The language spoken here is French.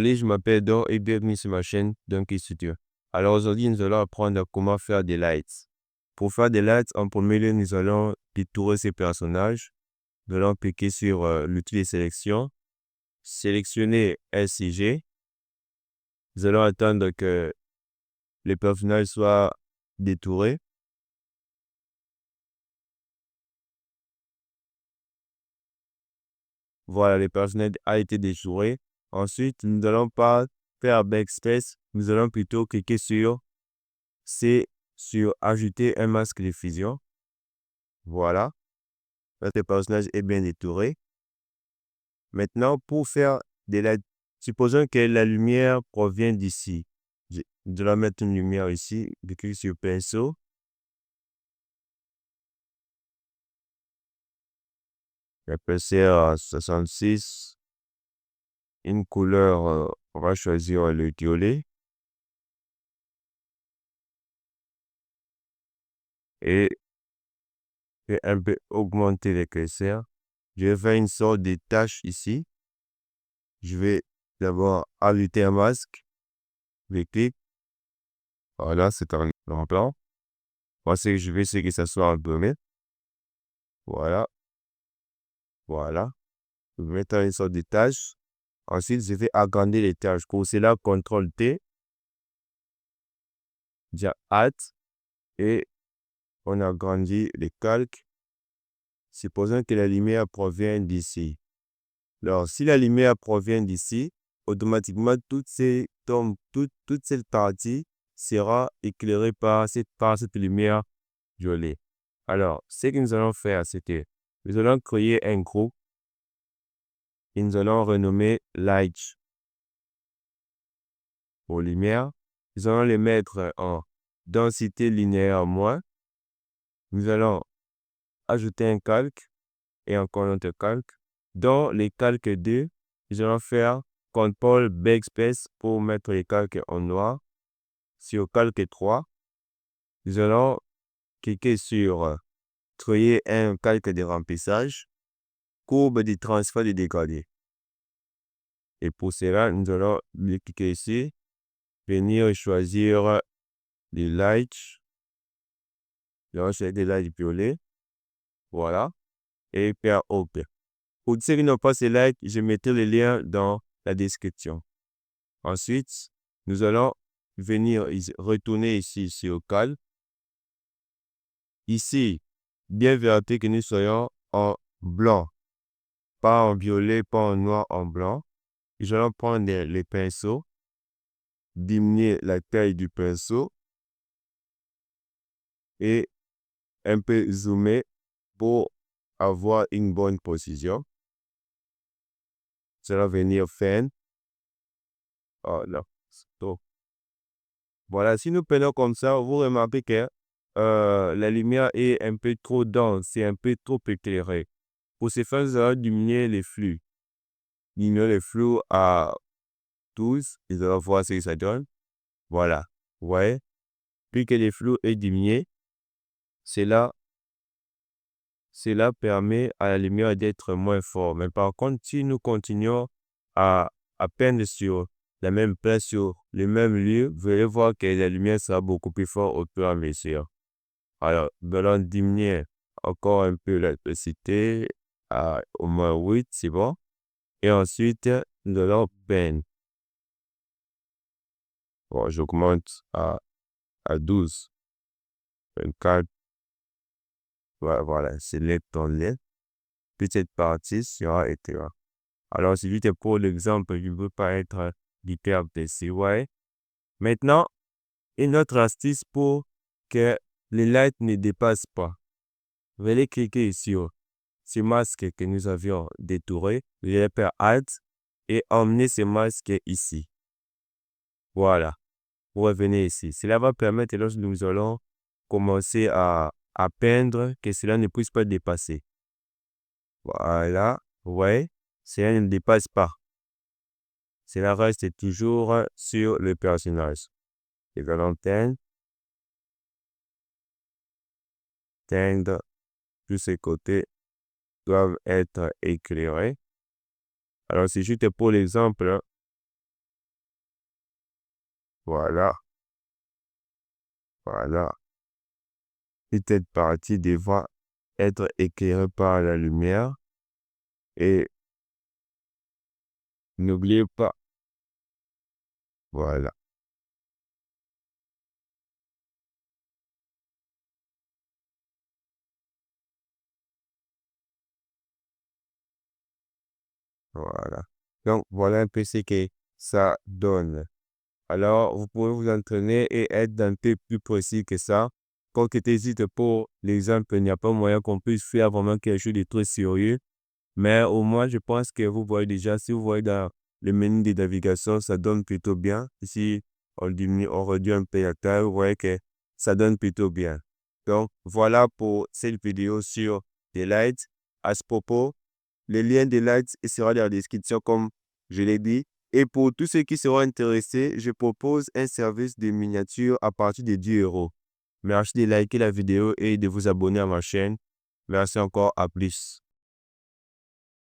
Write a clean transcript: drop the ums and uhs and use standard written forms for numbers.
Salut, je m'appelle Don et bienvenue sur ma chaîne Donkey Studio. Alors aujourd'hui, nous allons apprendre comment faire des lights. Pour faire des lights, en premier lieu, nous allons détourer ces personnages. Nous allons cliquer sur l'outil de sélection, sélectionner SCG. Nous allons attendre que les personnages soient détourés. Voilà, les personnages ont été détourés. Ensuite, nous n'allons pas faire backspace. Nous allons plutôt cliquer sur ajouter un masque de fusion. Voilà. Notre personnage est bien détouré. Maintenant, pour faire des lights, supposons que la lumière provient d'ici. Je dois mettre une lumière ici. Je clique sur pinceau. Épaisseur 66. Une couleur, on va choisir le violet. Et je vais un peu augmenter l'épaisseur. Je vais faire une sorte de tache ici. Je vais d'abord ajouter un masque. Je clique. Voilà, c'est un grand plan. Moi, ce que je veux, c'est que ça soit imprimé. Voilà. Voilà. Je vais mettre une sorte de tâche. Ensuite, je vais agrandir les tâches. Pour cela, CTRL-T, déjà Alt, et on agrandit les calques. Supposons que la lumière provient d'ici. Alors, si la lumière provient d'ici, automatiquement, toute cette partie sera éclairée par cette lumière violet. Alors, ce que nous allons faire, c'est que nous allons créer un groupe et nous allons renommer Light pour lumière. Nous allons les mettre en densité linéaire moins. Nous allons ajouter un calque et encore un autre calque. Dans les calques 2, nous allons faire CTRL backspace pour mettre les calques en noir. Sur calque 3, nous allons cliquer sur créer un calque de remplissage, courbe de transfert de dégradé. Et pour cela, nous allons cliquer ici, venir choisir les lights. Nous allons choisir des lights violets. Voilà. Et faire OK. Pour ceux qui n'ont pas ces lights, je mettrai le lien dans la description. Ensuite, nous allons venir retourner ici sur Cal. Ici, bien vérifier que nous soyons en blanc. Pas en violet, pas en noir, en blanc. Nous allons prendre les pinceaux, diminuer la taille du pinceau et un peu zoomer pour avoir une bonne précision. Nous allons venir fin. Oh non, stop. Voilà, si nous prenons comme ça, vous remarquez que la lumière est un peu trop dense, c'est un peu trop éclairé. Pour ce faire, nous allons diminuer les flux. Diminuer les flux à 12, et nous allons voir ce que ça donne. Voilà, vous voyez, plus que les flux est diminué, cela permet à la lumière d'être moins forte. Mais par contre, si nous continuons à peindre sur la même place, sur le même lieu, vous allez voir que la lumière sera beaucoup plus forte au fur et à mesure. Alors, nous allons diminuer encore un peu l'intensité à au moins 8, c'est bon. Et ensuite, nous allons peindre. Bon, j'augmente à 12, 24. Voilà, c'est lettre dans lettre. Petite partie sera éclairée. Alors, c'est juste pour l'exemple, je ne veux pas être hyper précis, ouais. Maintenant, une autre astuce pour que les lights ne dépassent pas. Vous allez cliquer sur ce masque que nous avions détouré. Vous allez faire Alt et emmener ce masque ici. Voilà. Vous revenez ici. Cela va permettre, lorsque nous allons commencer à peindre, que cela ne puisse pas dépasser. Voilà. Ouais. Cela ne dépasse pas. Cela reste toujours sur le personnage. Les valentines. Teindre. Tous ces côtés doivent être éclairés. Alors, c'est juste pour l'exemple. Voilà. Voilà. Et cette partie devra être éclairée par la lumière. Et n'oubliez pas. Voilà. Voilà. Donc, voilà un peu ce que ça donne. Alors, vous pouvez vous entraîner et être d'un peu plus précis que ça. Quand tu hésites pour l'exemple, il n'y a pas moyen qu'on puisse faire vraiment quelque chose de très sérieux. Mais au moins, je pense que vous voyez déjà, si vous voyez dans le menu de navigation, ça donne plutôt bien. Ici, on diminue, on réduit un peu la taille, vous voyez que ça donne plutôt bien. Donc, voilà pour cette vidéo sur des lights. À ce propos, le lien des lights sera dans la description comme je l'ai dit. Et pour tous ceux qui seront intéressés, je propose un service de miniature à partir de 10 euros. Merci de liker la vidéo et de vous abonner à ma chaîne. Merci encore, à plus.